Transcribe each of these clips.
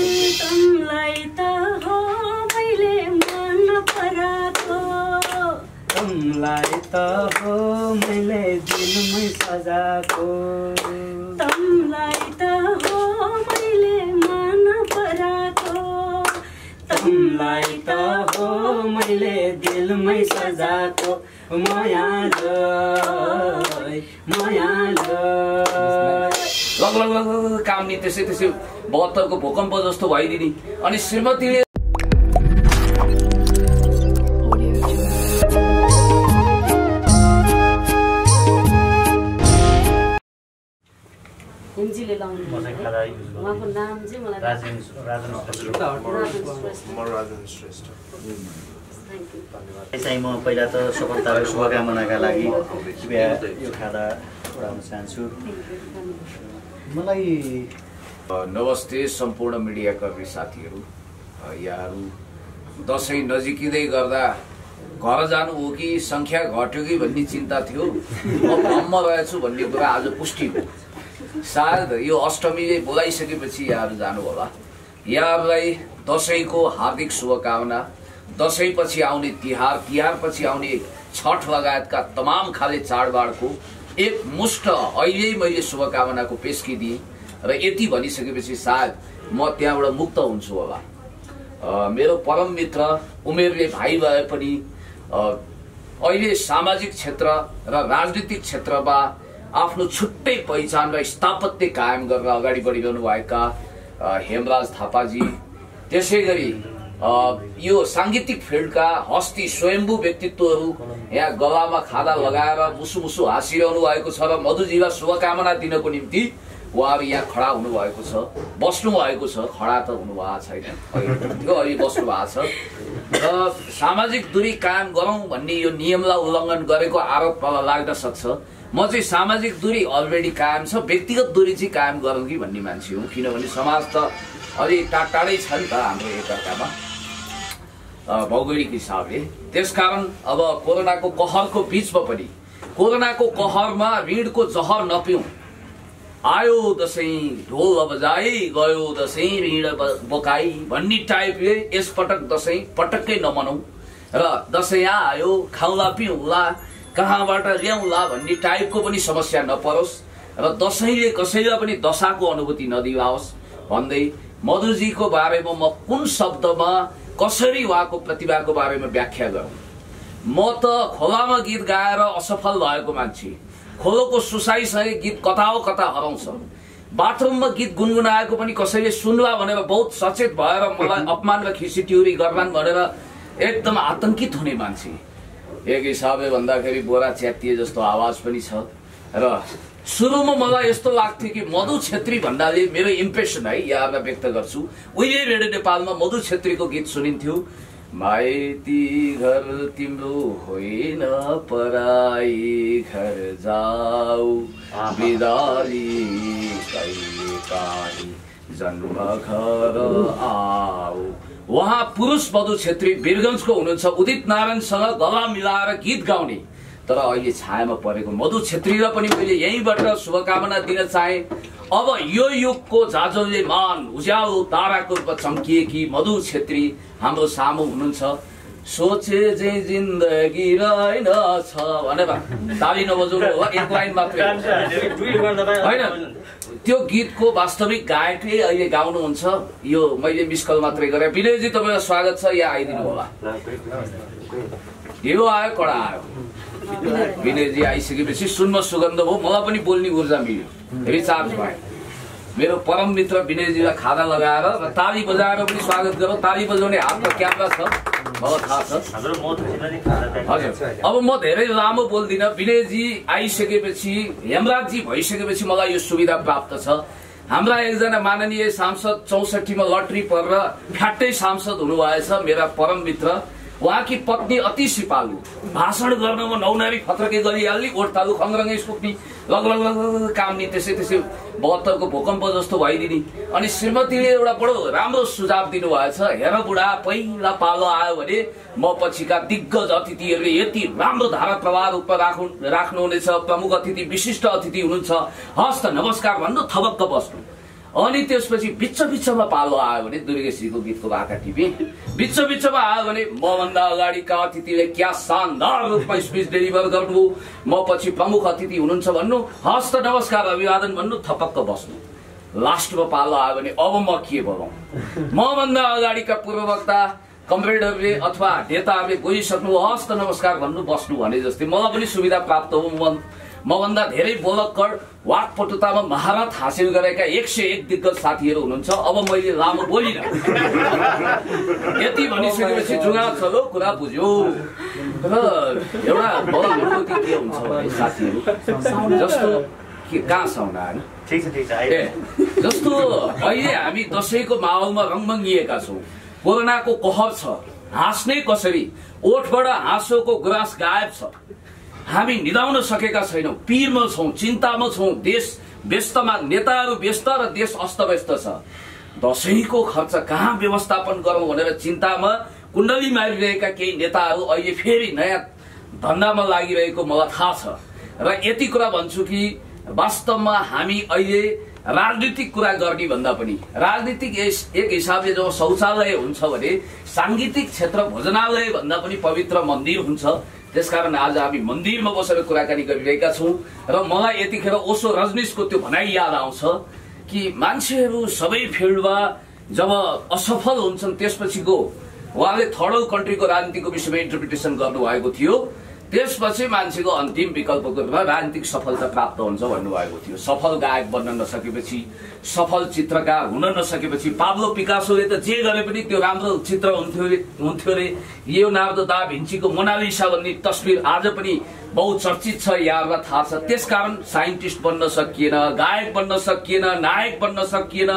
तमलाई त हो मैले मन पराको, तमलाई त हो मैले दिलमै सजाको, तमलाई त हो मैले मन पराको, तमलाई त हो मैले दिलमै सजाको मायालाई मायालाई। लग लग लग काम नि त्यसै 72 को भूकम्प जस्तो भइदिने। अनि श्रीमतीले हिमजीले लाउनु उहाँको नाम चाहिँ मलाई राजन श्रेष्ठ। चाहिँ म पहिला त सफलताको शुभकामनाका लागि यो खाना उडाउन चाहन्छु। मलाई नमस्ते सम्पूर्ण मिडियाकर्मी साथीहरू। यहाँहरू दसैँ नजिकिँदै गर्दा घर जानु हो कि संख्या घट्यो कि भन्ने चिन्ता थियो। म रहेछु भन्ने कुरा आज पुष्टि भयो। सायद यो अष्टमीले बोलाइसकेपछि यहाँहरू जानु होला। यहाँहरूलाई दसैँको हार्दिक शुभकामना। दसैँ पछि आउने तिहार, तिहार पछि आउने छठ लगायतका तमाम खाले चाडबाडको एक मुष्ट अहिले मैले शुभकामनाको पेशकी दिएँ र यति भनिसकेपछि सायद म त्यहाँबाट मुक्त हुन्छु होला। मेरो परम मित्र उमेरले भाइ भए पनि अहिले सामाजिक क्षेत्र र राजनीतिक क्षेत्रमा आफ्नो छुट्टै पहिचान र स्थापत्य कायम गरेर अगाडि बढिरहनु भएका हेमराज थापाजी, त्यसै गरी यो सांगीतिक फिल्डका हस्ती स्वयम्भू व्यक्तित्वहरू यहाँ गलामा खादा लगाएर मुसु मुसु हाँसिरहनु भएको छ र मधुजीलाई शुभकामना दिनको निम्ति उहाँहरू यहाँ खडा हुनुभएको छ, बस्नु भएको छ। खडा त हुनु भएको छैन, अहिले बस्नु भएको छ। र सामाजिक दूरी कायम गरौँ भन्ने यो नियमलाई उल्लङ्घन गरेको आरोप मलाई लाग्न सक्छ। म चाहिँ सामाजिक दूरी अलरेडी कायम छ, व्यक्तिगत दूरी चाहिँ कायम गरौँ कि भन्ने मान्छे हुँ। किनभने समाज त अलि टाढै छ नि त हाम्रो एकअर्कामा भौगोलिक हिसाबले। त्यसकारण अब कोरोनाको कहरको बीचमा पनि कोरोनाको कहरमा ऋणको जहर नपिउँ। आयो दसैँ ढोल बजाई, गयो दसैँ ऋण बोकाई भन्ने टाइपले यसपटक दसैँ पटक्कै नमनौँ र दसैँ आयो खाउँला पिउँला कहाँबाट ल्याउँला भन्ने टाइपको पनि समस्या नपरोस् र दसैँले कसैलाई पनि दशाको अनुभूति नदिलाओस् भन्दै मधुजीको बारेमा म कुन शब्दमा कसरी उहाँको प्रतिभाको बारेमा व्याख्या गरौँ। म त खोलामा गीत गाएर असफल भएको मान्छे। खोलोको सुसाइसँगै गीत कता हो कता हराउँछ। बाथरुममा गीत गुनगुनाएको पनि कसैले सुन्ला भनेर बहुत सचेत भएर मलाई अपमान र खिसी टिउरी गर्लान् भनेर एकदम आतंकित हुने मान्छे। एक हिसाबले भन्दाखेरि बोरा च्यातिए जस्तो आवाज पनि छ। र सुरुमा मलाई यस्तो लाग्थ्यो कि मधु छेत्री भन्नाले मेरो इम्प्रेसन है यहाँलाई व्यक्त गर्छु। उहिले रेडियो नेपालमा मधु छेत्रीको गीत सुनिन्थ्यो, माइती घर तिम्रो होइन पराई घर जाऊ बिदाली कहिलेकाहीँ जन्म घर आऊ। उहाँ पुरुष मधु छेत्री वीरगञ्जको हुनुहुन्छ। उदित नारायणसँग गला मिलाएर गीत गाउने तर अहिले छायामा परेको मधु छेत्रीलाई पनि मैले यहीँबाट शुभकामना दिन चाहे। अब यो युगको जाजल्यमान उज्यालो ताराको रूपमा चम्किएकी मधु छेत्री हाम्रो सामु हुनुहुन्छ। सोचे चाहिँ जिन्दगी रहेन छ भनेर ताली नबजाउनु होला, एक लाइन मात्रै होइन। त्यो गीतको वास्तविक गायकले अहिले गाउनुहुन्छ। यो मैले मिसकल मात्रै गरेँ। विनयजी तपाईँलाई स्वागत छ, यहाँ आइदिनु होला। यो आयो कडा आयो। विनयजी आइसकेपछि सुनमा सुगन्ध भयो, मलाई पनि बोल्ने ऊर्जा मिल्यो, रिचार्ज भयो। मेरो परम मित्र विनयजीलाई खाना लगाएर र ताली बजाएर पनि स्वागत गरौँ। ताली बजाउने हातमा क्यामेरा छ, मलाई थाहा छ। हजुर, अब म धेरै लामो बोल्दिनँ। विनयजी आइसकेपछि, हेमराजजी भइसकेपछि मलाई यो सुविधा प्राप्त छ। हाम्रा एकजना माननीय सांसद 64 मा लटरी परेर फ्याट्टै सांसद हुनुभएछ मेरा परम मित्र। उहाँकी पत्नी अति सिपालु, भाषण गर्नमा नौनारी खत्रकै गरिहाल्ने, ओठ तालु खङ्ग्रङ्गै सुक्ने, लग लग लग काम नि त्यसै 72 को भूकम्प जस्तो भइदिने। अनि श्रीमतीले एउटा बडो राम्रो सुझाव दिनुभएछ, हेर बुढा पहिला पालो आयो भने म पछिका दिग्गज अतिथिहरूले यति राम्रो धारा प्रवाह रूपमा राख्नुहुनेछ, प्रमुख अतिथि विशिष्ट अतिथि हुनुहुन्छ, हस् त नमस्कार भन्नु थपक्क बस्नु। अनि त्यसपछि बिचमा पालो आयो भने दुर्गेश्रीको गीतको भाका टिपी बिचमा आयो भने मभन्दा अगाडिका अतिथिले क्या शानदार रूपमा स्पिच डेलिभर गर्नु, म पछि प्रमुख अतिथि हुनुहुन्छ भन्नु, हस्त नमस्कार अभिवादन भन्नु, थपक्क बस्नु। लास्टमा पालो आयो भने अब म के बोलौँ, मभन्दा अगाडिका पूर्ववक्ता कमरेडहरूले अथवा नेताहरूले गइसक्नु, हस्त नमस्कार भन्नु, बस्नु भने जस्तै मलाई पनि सुविधा प्राप्त हो। मभन्दा धेरै बोलक्कर वाक्पटुतामा महारत हासिल गरेका 101 दिग्गज साथीहरू हुनुहुन्छ। अब मैले लामो बोलिन, यति भनिसकेपछि जुगा चलो कुरा बुझ्यो। र एउटा बलको के हुन्छ भने साथीहरू जस्तो के कहाँ साउन्ड आएन, ठिक छ जस्तो अहिले हामी दसैँको माहौलमा रङमङ्गिएका छौँ। कोरोनाको कहर छ, हाँस्ने कसरी, ओठबाट हाँसोको गुराँस गायब छ। हामी निदाउन सकेका छैनौँ, पीरमा छौँ, चिन्तामा छौँ। देश व्यस्तमा, नेताहरू व्यस्त र देश अस्तव्यस्त छ। दसैँको खर्च कहाँ व्यवस्थापन गरौँ भनेर चिन्तामा कुण्डली मारिरहेका केही नेताहरू अहिले फेरि नयाँ धन्दामा लागिरहेको मलाई थाहा छ। र यति कुरा भन्छु कि वास्तवमा हामी अहिले राजनीतिक कुरा गर्ने भन्दा पनि राजनीतिक एक हिसाबले जब शौचालय हुन्छ भने सांगीतिक क्षेत्र भोजनालय भन्दा पनि पवित्र मन्दिर हुन्छ। त्यसकारण आज हामी मन्दिरमा बसेर कुराकानी गरिरहेका छौँ। र मलाई यतिखेर ओशो रजनीशको त्यो भनाइ याद आउँछ कि मान्छेहरू सबै फिल्डमा जब असफल हुन्छन् त्यसपछिको उहाँले थर्ड वर्ल्ड कन्ट्रीको राजनीतिको विषयमा इन्टरप्रिटेसन गर्नुभएको थियो। त्यसपछि मान्छेको अन्तिम विकल्पको रूपमा राजनीतिक सफलता प्राप्त हुन्छ भन्नुभएको थियो। सफल गायक बन्न नसकेपछि, सफल चित्रकार हुन नसकेपछि, पाब्लो पिकासोले त जे गरे पनि त्यो राम्रो चित्र हुन्थ्यो रे। लियोनार्दो दा भिन्चीको मोनालिसा भन्ने तस्बिर आज पनि बहुचर्चित छ, यहाँहरूलाई थाहा छ। त्यसकारण साइन्टिस्ट बन्न सकिएन, गायक बन्न सकिएन, नायक बन्न सकिएन,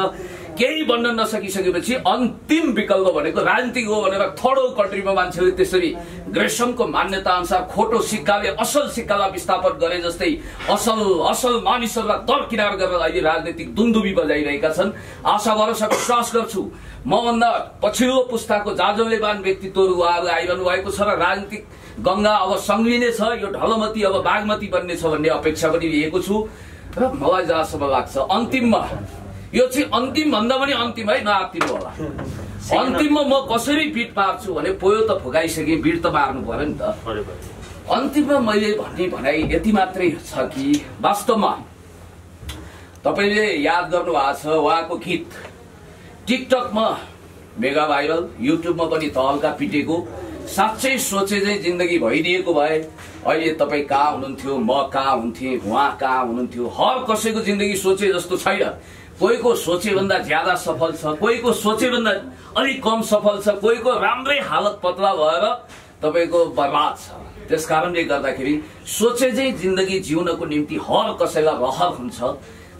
केही बन्न नसकिसकेपछि अन्तिम विकल्प भनेको राजनीतिक हो भनेर थर्ड वर्ल्ड कन्ट्रीमा मान्छेले त्यसरी ग्रेसमको मान्यता अनुसार खोटो सिक्काले असल सिक्कालाई विस्थापन गरे जस्तै असल मानिसहरूलाई दरकिनार गरेर अहिले राजनीतिक दुन्दुबी बजाइरहेका छन्। आशा भरोसा विश्वास गर्छु मभन्दा पछिल्लो पुस्ताको जाजौलेवान व्यक्तित्वहरू उहाँहरू आइरहनु भएको छ र राजनीतिक गंगा अब सङ्गिने छ, यो ढलमती अब बागमती बन्ने छ भन्ने अपेक्षा पनि लिएको छु। र मलाई जहाँसम्म लाग्छ अन्तिममा यो चाहिँ अन्तिम भन्दा पनि अन्तिम है, नआत्तिनु होला। अन्तिममा म कसरी बिट पार्छु भने पोयो त फुकाइसके, बिट त मार्नु पर्यो नि त। अन्तिममा मैले भन्ने भनाइ यति मात्रै छ कि वास्तवमा तपाईले याद गर्नु भएको छ उहाँको गीत टिकटकमा मेगा भाइरल, युट्युबमा पनि तहल्का पिटेको। साँच्चै सोचे चाहिँ जिन्दगी भइदिएको भए अहिले तपाईँ कहाँ हुनुहुन्थ्यो, म कहाँ हुन्थेँ, उहाँ कहाँ हुनुहुन्थ्यो। हर कसैको जिन्दगी सोचे जस्तो छैन। कोहीको सोचेभन्दा ज्यादा सफल छ, कोहीको सोचेभन्दा अलिक कम सफल छ, कोहीको राम्रै हालत पतला भएर तपाईँको बर्बाद छ। त्यसकारणले गर्दाखेरि सोचे चाहिँ जिन्दगी जिउनको निम्ति हर कसैलाई रहर हुन्छ,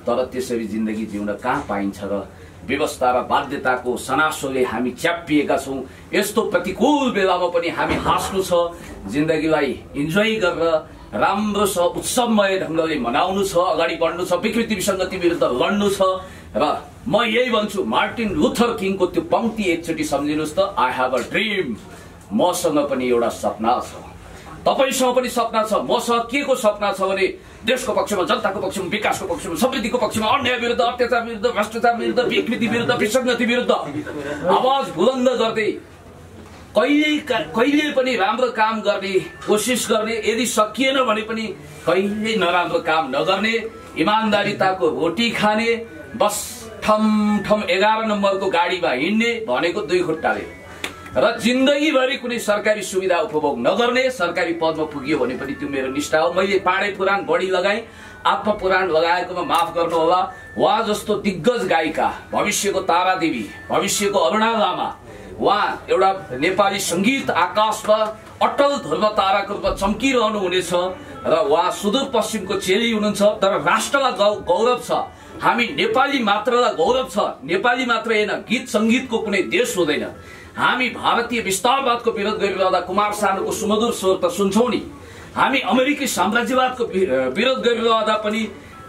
तर त्यसरी जिन्दगी जिउन कहाँ पाइन्छ र व्यवस्था र बाध्यताको सनासोले हामी च्यापिएका छौँ। यस्तो प्रतिकूल बेलामा पनि हामी हाँस्नु छ, जिन्दगीलाई इन्जोय गरेर राम्रो छ, उत्सवमय ढङ्गले मनाउनु छ, अगाडि बढ्नु छ, विकृति विसङ्गति विरुद्ध लड्नु छ। र म यही भन्छु, मार्टिन लुथर किङको त्यो पंक्ति एकचोटि सम्झिनुहोस् त, आई हेभ अ ड्रिम। मसँग पनि एउटा सपना छ, तपाईसँग पनि सपना छ। मसँग के को सपना छ भने देशको पक्षमा, जनताको पक्षमा, विकासको पक्षमा, समृद्धिको पक्षमा, अन्याय विरुद्ध, अत्याचार विरुद्ध, भ्रष्टाचार विरुद्ध, विकृति विरुद्ध, विसङ्गति विरुद्ध आवाज बुलन्द गर्दै कहिले पनि राम्रो काम गर्ने कोसिस गर्ने, यदि सकिएन भने पनि कहिले नराम्रो काम नगर्ने, इमानदारिताको रोटी खाने, बस ठम ठम 11 नम्बरको गाडीमा हिँड्ने भनेको 2 खुट्टाले, र जिन्दगीभरि कुनै सरकारी सुविधा उपभोग नगर्ने। सरकारी पदमा पुगियो भने पनि त्यो मेरो निष्ठा हो। मैले पाडे पुराण बढी लगाएँ, आत्म पुराण लगाएकोमा माफ गर्नु होला। उहाँ जस्तो दिग्गज गायिका, भविष्यको तारा देवी, भविष्यको अरुणा लामा, उहाँ एउटा नेपाली संगीत आकाशमा अटल ध्रुव ताराको रूपमा चम्किरहनु हुनेछ र उहाँ सुदूरपश्चिमको चेली हुनुहुन्छ। तर राष्ट्रलाई गौरव छ, हामी नेपाली मात्रलाई गौरव छ। नेपाली मात्र होइन, गीत संगीतको कुनै देश हुँदैन। हामी भारतीय विस्तारवादको विरोध गरिरहँदा कुमार सानुको सुमधुर स्वर त सुन्छौँ नि, हामी अमेरिकी साम्राज्यवादको विरोध गरिरहँदा पनि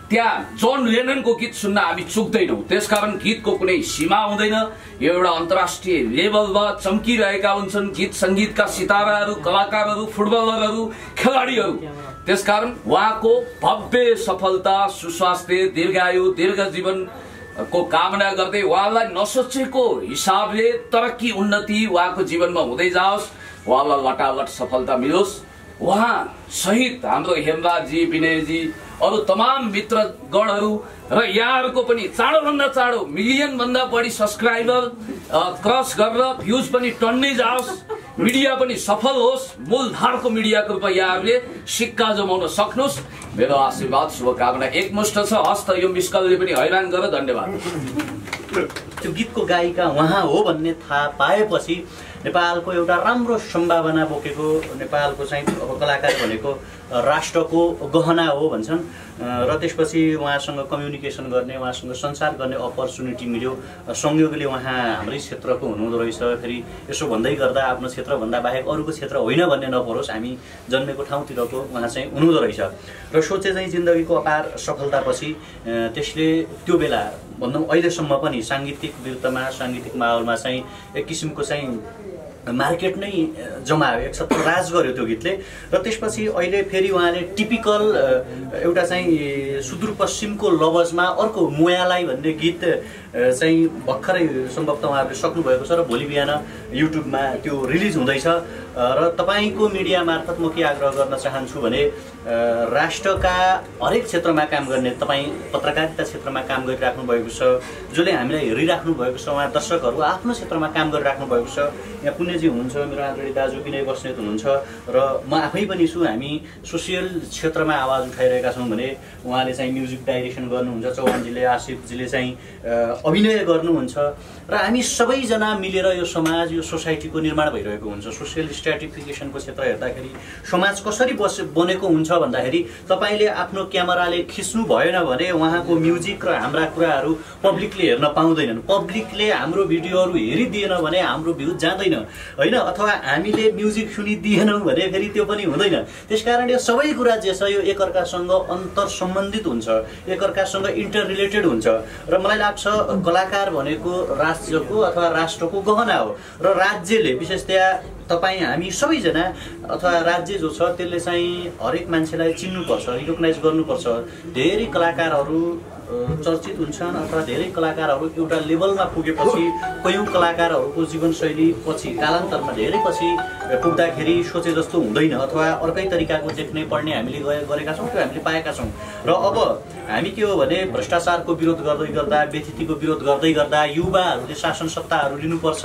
त्यहाँ जोन लेननको गीत सुन्न हामी चुक्दैनौँ। त्यसकारण गीतको कुनै सीमा हुँदैन। यो एउटा अन्तर्राष्ट्रिय लेभलमा चम्किरहेका हुन्छन् गीत संगीतका सिताराहरू, कलाकारहरू, फुटबलरहरू, खेलाडीहरू। त्यसकारण उहाँको भव्य सफलता, सुस्वास्थ्य, दीर्घायु, दीर्घ जीवन को कामना गर्दै उहाँलाई नसोचेको हिसाबले तरक्की उन्नति उहाँको जीवनमा हुँदै जाओस्, उहाँलाई लटालट सफलता मिलोस्। उहाँ सहित हाम्रो हेमराजी, विनयजी, अरू तमाम मित्रगणहरू र यहाँहरूको पनि चाँडोभन्दा चाँडो मिलियन भन्दा बढी सब्सक्राइबर क्रस गरेर भ्युज पनि टन्नै जाओस्, मिडिया पनि सफल होस्, मूलधारको मिडियाको रूपमा यहाँहरूले सिक्का जमाउन सक्नुहोस्। मेरो आशीर्वाद शुभकामना एकमुष्ट छ। हस्त यो मिसकलले पनि हैरान गरेर धन्यवाद। त्यो गीतको गायिका उहाँ हो भन्ने थाहा पाएपछि नेपालको एउटा राम्रो सम्भावना बोकेको, नेपालको चाहिँ अब कलाकार भनेको राष्ट्रको गहना हो भन्छन् र त्यसपछि उहाँसँग कम्युनिकेसन गर्ने, उहाँसँग संसार गर्ने अपर्च्युनिटी मिल्यो। संयोगले उहाँ हाम्रै क्षेत्रको हुनुहुँदो रहेछ। फेरि यसो भन्दै गर्दा आफ्नो क्षेत्रभन्दा बाहेक अरूको क्षेत्र होइन भन्ने नपरोस्, हामी जन्मेको ठाउँतिरको उहाँ चाहिँ हुनुहुँदो रहेछ। र सोचे चाहिँ जिन्दगीको अपार सफलतापछि त्यसले त्यो बेला भनौँ अहिलेसम्म पनि साङ्गीतिक विरुद्धमा, साङ्गीतिक माहौलमा चाहिँ एक किसिमको चाहिँ मार्केट नै जमायो, एक छत्र राज गर्यो त्यो गीतले। र त्यसपछि अहिले फेरि उहाँले टिपिकल एउटा चाहिँ सुदूरपश्चिमको लवजमा अर्को मोयालाई भन्ने गीत चाहिँ भर्खरै सम्भवतः उहाँहरूले सक्नुभएको छ र भोलि बिहान युट्युबमा त्यो रिलिज हुँदैछ। र तपाईँको मिडिया मार्फत म के आग्रह गर्न चाहन्छु भने राष्ट्रका हरेक क्षेत्रमा काम गर्ने, तपाईँ पत्रकारिता क्षेत्रमा काम गरिराख्नु भएको छ, जसले हामीलाई हेरिराख्नु भएको छ, उहाँ दर्शकहरू आफ्नो क्षेत्रमा काम गरिराख्नु भएको छ। यहाँ पुण्यजी हुनुहुन्छ, मेरो आदरणीय दाजु विनय बस्नेत हुनुहुन्छ र म आफै पनि छु। हामी सोसियल क्षेत्रमा आवाज उठाइरहेका छौँ भने उहाँले चाहिँ म्युजिक डाइरेक्सन गर्नुहुन्छ, चौहानजीले, आसिफजीले चाहिँ अभिनय गर्नुहुन्छ र हामी सबैजना मिलेर यो समाज, यो सोसाइटीको निर्माण भइरहेको हुन्छ। सोसियल स्ट्राटिफिकेसनको क्षेत्र हेर्दाखेरि समाज कसरी बनेको हुन्छ भन्दाखेरि तपाईँले आफ्नो क्यामेराले खिच्नु भएन भने उहाँको म्युजिक र हाम्रा कुराहरू पब्लिकले हेर्न पाउँदैनन्। पब्लिकले हाम्रो भिडियोहरू हेरिदिएन भने हाम्रो भ्युज जाँदैन होइन, अथवा हामीले म्युजिक सुनिदिएनौँ भने फेरि त्यो पनि हुँदैन। त्यसकारण यो सबै कुरा जे छ यो एकअर्कासँग अन्तर सम्बन्धित हुन्छ, एकअर्कासँग इन्टर रिलेटेड हुन्छ। र मलाई लाग्छ कलाकार भनेको राज्यको अथवा राष्ट्रको गहना हो र राज्यले विशेषतया तपाईँ हामी सबैजना अथवा राज्य जो छ त्यसले चाहिँ हरेक मान्छेलाई चिन्नुपर्छ, रिकगनाइज गर्नुपर्छ। धेरै कलाकारहरू चर्चित हुन्छन् अथवा धेरै कलाकारहरू एउटा लेभलमा पुगेपछि कयौँ कलाकारहरूको जीवनशैली पछि कालान्तरमा धेरै पछि पुग्दाखेरि सोचे जस्तो हुँदैन अथवा अर्कै तरिकाको देख्ने पढ्ने हामीले गरेका छौँ, त्यो हामीले पाएका छौँ। र अब हामी के हो भने भ्रष्टाचारको विरोध गर्दै गर्दा, व्यथितिको विरोध गर्दै गर्दा युवाहरूले शासन सत्ताहरू लिनुपर्छ,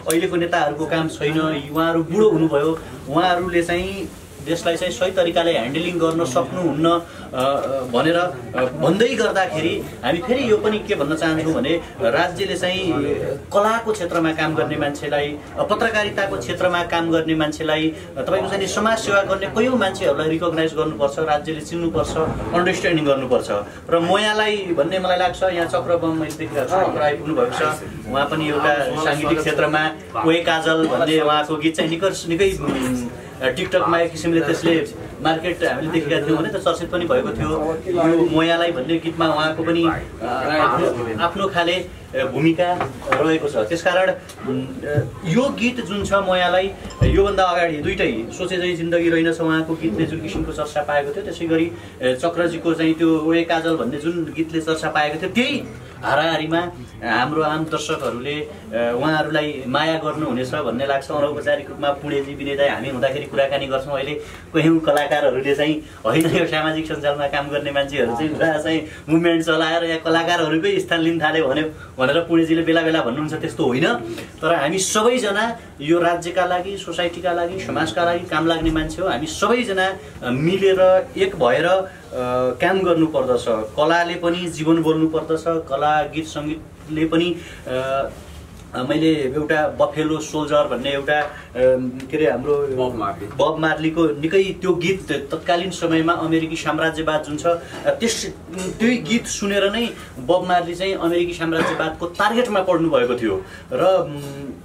अहिलेको नेताहरूको काम छैन, उहाँहरू बुढो हुनुभयो, उहाँहरूले चाहिँ देशलाई चाहिँ सही तरिकाले ह्यान्डलिङ गर्न सक्नुहुन्न भनेर भन्दै गर्दाखेरि हामी फेरि यो पनि के भन्न चाहन्छौँ भने राज्यले चाहिँ कलाको क्षेत्रमा काम गर्ने मान्छेलाई, पत्रकारिताको क्षेत्रमा काम गर्ने मान्छेलाई, तपाईँको चाहिँ समाज सेवा गर्ने कयौँ मान्छेहरूलाई रिकगनाइज गर्नुपर्छ, राज्यले चिन्नुपर्छ, अन्डरस्ट्यान्डिङ गर्नुपर्छ। र मोयालाई भन्ने मलाई लाग्छ यहाँ चक्रबम मैले देखिरहेको छु, चक्र आइपुग्नु भएको छ। उहाँ पनि एउटा साङ्गीतिक क्षेत्रमा कोही काजल भन्ने उहाँको गीत चाहिँ निकै टिकटकमा एक किसिमले त्यसले मार्केट हामीले देखेका थियौँ भने त चर्चित पनि भएको थियो। यो मोयालाई भन्ने गीतमा उहाँको पनि आफ्नो खाले भूमिका रहेको छ। त्यसकारण यो गीत जुन छ मोयालाई, योभन्दा अगाडि दुईटै सोचे चाहिँ जिन्दगी रहेनछ उहाँको गीतले जुन किसिमको चर्चा पाएको थियो, त्यसै गरी चक्रजीको चाहिँ त्यो ओए काजल भन्ने जुन गीतले चर्चा पाएको थियो, त्यही हाराहारीमा हाम्रो आम दर्शकहरूले उहाँहरूलाई माया गर्नुहुनेछ भन्ने लाग्छ। अनौपचारिक रूपमा पुणेजी, विनयदाई हामी हुँदाखेरि कुराकानी गर्छौँ। अहिले कयौँ कलाकारहरूले चाहिँ होइन यो सामाजिक सञ्जालमा काम गर्ने मान्छेहरू चाहिँ पुरा चाहिँ मुभमेन्ट चलाएर यहाँ कलाकारहरूकै स्थान लिन थाल्यो भनेर पुणेजीले बेला बेला भन्नुहुन्छ। त्यस्तो होइन, तर हामी सबैजना यो राज्यका लागि, सोसाइटीका लागि, समाजका लागि काम लाग्ने मान्छे हो। हामी सबैजना मिलेर एक भएर काम गर्नुपर्दछ। कलाले पनि जीवन बोल्नु पर्दछ, कला गीत सङ्गीतले पनि मैले एउटा बफेलो सोल्जर भन्ने एउटा के अरे हाम्रो बब मार्लीको निकै त्यो गीत तत्कालीन समयमा अमेरिकी साम्राज्यवाद जुन छ त्यही गीत सुनेर नै बब मार्ली चाहिँ अमेरिकी साम्राज्यवादको टार्गेटमा पढ्नु भएको थियो। र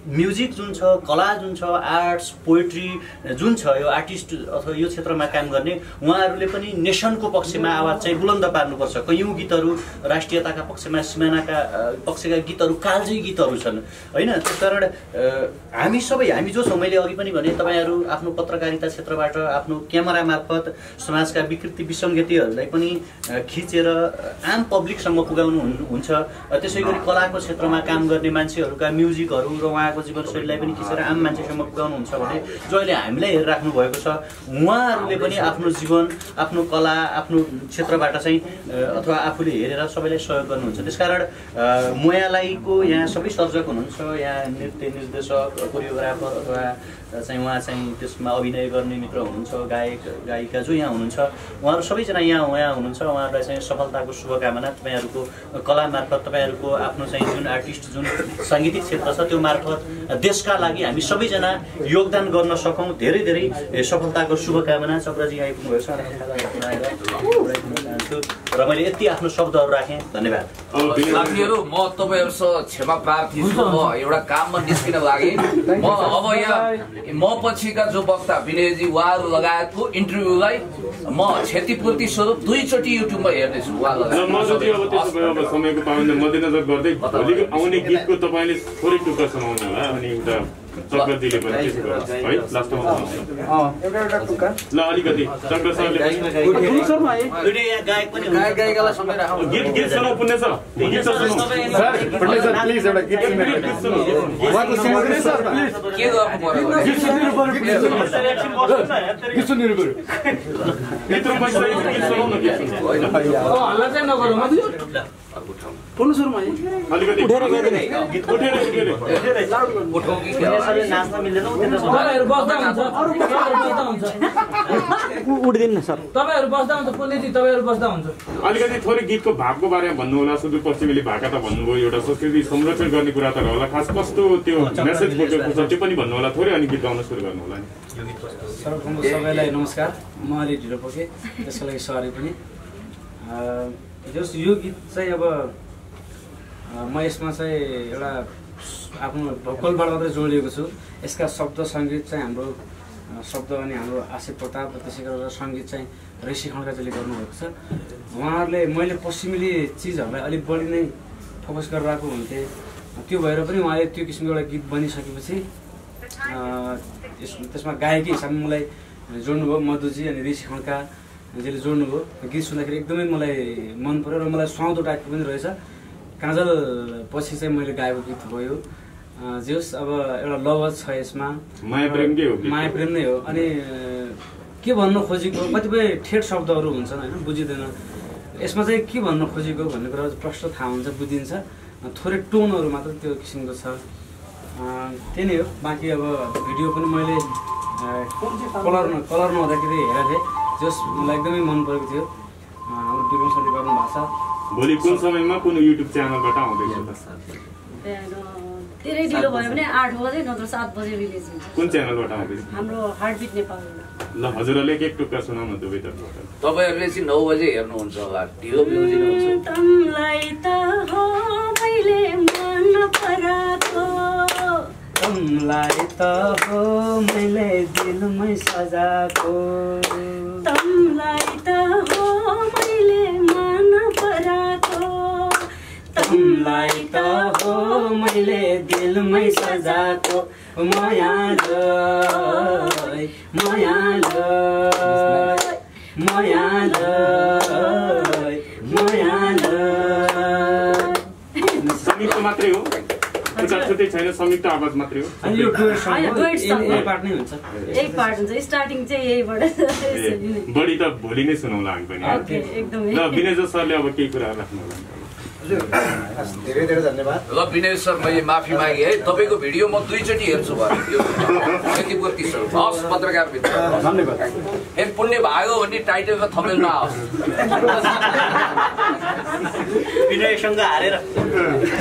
म्युजिक जुन छ, कला जुन छ, आर्ट्स, पोएट्री जुन छ, यो आर्टिस्ट अथवा यो क्षेत्रमा काम गर्ने उहाँहरूले पनि नेसनको पक्षमा आवाज चाहिँ बुलन्द पार्नुपर्छ। कयौँ गीतहरू राष्ट्रियताका पक्षमा, सिमानाका पक्षका गीतहरू, कालजयी गीतहरू छन्। होइन। त्यसकारण हामी सबै हामी जो छौँ, मैले अघि पनि भने तपाईँहरू आफ्नो पत्रकारिता क्षेत्रबाट आफ्नो क्यामेरा मार्फत समाजका विकृति विसङ्गतिहरूलाई पनि खिचेर आम पब्लिकसम्म पुगाउनु हुन्छ। त्यसै गरी कलाको क्षेत्रमा काम गर्ने मान्छेहरूका म्युजिकहरू र उहाँको जीवनशैलीलाई पनि खिचेर आम मान्छेसम्म पुगाउनुहुन्छ भने जो अहिले हामीलाई हेरिराख्नु भएको छ, उहाँहरूले पनि आफ्नो जीवन, आफ्नो कला, आफ्नो क्षेत्रबाट चाहिँ अथवा आफूले हेरेर सबैलाई सहयोग गर्नुहुन्छ। त्यसकारण मोयालाईको यहाँ सबै सर्जक हुनुहुन्छ, यहाँ नृत्य निर्देशक, कोरियोग्राफर अथवा चाहिँ उहाँ चाहिँ त्यसमा अभिनय गर्ने मित्र हुनुहुन्छ, गायक गायिका जो यहाँ हुनुहुन्छ, उहाँहरू सबैजना यहाँ हुनुहुन्छ। उहाँहरूलाई चाहिँ सफलताको शुभकामना। तपाईँहरूको कला मार्फत, तपाईँहरूको आफ्नो चाहिँ जुन आर्टिस्ट, जुन साङ्गीतिक क्षेत्र छ त्यो मार्फत देशका लागि हामी सबैजना योगदान गर्न सकौँ। धेरै धेरै सफलताको शुभकामना। चक्रजी आइपुग्नु भएको छ, र मैले यति आफ्नो शब्दहरू राखेँ। धन्यवाद साथीहरू। म तपाईँहरूसँग क्षमा प्रार्थी छु, म एउटा काममा निस्किन लागेँ। म अब यहाँ म पछिका जो वक्ता विनयजी उहाँहरू लगायतको इन्टरभ्यूलाई म क्षतिपूर्ति स्वरूप 2 चोटि युट्युबमा हेर्दैछु। अब समयको पाबन्दी मध्यनजर गर्दै भोलिको आउने गीतको तपाईँले थोरै टुक्रा सुनाउनु होला अनि एउटा चक्रजीले पनि है लास्टमा एउटा टुक्का ल अलिकति चक्र सरले गायक पनि गायिकालाई सँगै राखौँ। गीत सुनाउ पुण्य सर, गीत सुनाउ सर, पुण्य सर प्लिज एउटा गीत सुनाउ। उहाँको सिङ्गर सर प्लिज के गर्नु पर्यो? गीत सुनिनु पर्यो, प्लिज गीत सुनिनु पर्यो। मित्र बस्दै गीत सुनाउ न, गीत सुनाउ। हल्ला चाहिँ नगरौँ अलिकति उठेर नाच्न मिल्दैन। तपाईँहरू बस्दा हुन्छ, उठ्दिन सर, तपाईँहरू बस्दा हुन्छ, पुण्यजी तपाईँहरू बस्दा हुन्छ। अलिकति थोरै गीतको भावको बारेमा भन्नु होला। सुदूरपश्चिमेली भाका त भन्नुभयो, एउटा संस्कृति संरक्षण गर्ने कुरा त होला, खास कस्तो त्यो मेसेज बोकेको छ त्यो पनि भन्नु होला। थोरै अनि गीत गाउन सुरु गर्नु होला नि। सर्वप्रथम सबैलाई नमस्कार। म अलि ढिलो पुगेँ, त्यसको लागि सरी पनि। जस यो गीत चाहिँ अब म यसमा चाहिँ एउटा आफ्नो भोकलबाट मात्रै जोडिएको छु। यसका शब्द सङ्गीत चाहिँ हाम्रो शब्द अनि हाम्रो आशिष प्रताप, त्यसै गरेर सङ्गीत चाहिँ ऋषि खड्काजीले गर्नुभएको छ। उहाँहरूले मैले पश्चिमेली चिजहरूलाई अलिक बढी नै फोकस गरेर आएको हुन्थेँ, त्यो भएर पनि उहाँले त्यो किसिमको एउटा गीत बनिसकेपछि त्यसमा गायकी हिसाबमा मलाई जोड्नुभयो। मधुजी अनि ऋषि खड्काजीले जोड्नुभयो। गीत सुन्दाखेरि एकदमै मलाई मन पर्यो र मलाई सुहाउँदो टाइपको पनि रहेछ। काजल पछि चाहिँ मैले गाएको गीत भयो। जे होस्, अब एउटा लभज छ यसमा, माया प्रेम के हो? माया प्रेम नै हो। अनि के भन्नु खोजेको कतिपय ठेट शब्दहरू हुन्छन् होइन, बुझिँदैन। यसमा चाहिँ के भन्नु खोजेको भन्ने कुरा प्रष्ट थाहा हुन्छ, बुझिन्छ। थोरै टोनहरू मात्र त्यो किसिमको छ, त्यही नै हो। बाँकी अब भिडियो पनि मैले कलर नहुँदाखेरि हेरेको थिएँ, जस मलाई एकदमै मन परेको थियो। हाम्रो विक्रम सरले गर्नु भएको छ। भोलि कुन समयमा कुन युट्युब च्यानलबाट आउँदैछ? धेरै ढिलो भयो भने 8 बजे नत्र 7 बजे रिलिज हुन्छ। कुन च्यानलबाट आउँदैछ? हाम्रो हार्टबिट नेपाल। ल हजुरहरूले एक टुक्का सुनाउन दुवैतर्फबाट। तपाईँहरूले चाहिँ 9 बजे हेर्नुहुन्छ होला, ढिलो बुझिनुहुन्छ। तमलाई त हो मैले मन पराको, तमलाई त हो मैले दिलमै सजाको, तमलाई त हो मैले मन पराको, तमलाई त हो मैले दिलमै सजाको। मायालाई मायालाई मायालाई मायालाई। संयुक्त मात्रै हो, छुट्टै छैन, संयुक्त आवाज मात्रै हो। अनि यो डुएट सङ होइन, डुएट सङ एक पार्ट नै हुन्छ। एक पार्ट हुन्छ, स्टार्टिङ चाहिँ यहीबाट बढी त भोलि नै सुनाउला हामी पनि। एकदमै। ल विनय सरले अब केही कुरा राख्नु होला। धेरै धेरै धन्यवाद। ल विनय सर, मैले माफी मागेँ है, तपाईँको भिडियो म 2 चोटि हेर्छु भयो। क्षतिपूर्ति स्वरूप हस् पत्रकार मित्र, धन्यवाद। फेरि पुण्य भाग्यो भन्ने टाइटलमा थमेल नआओस्। विनयसँग हारेर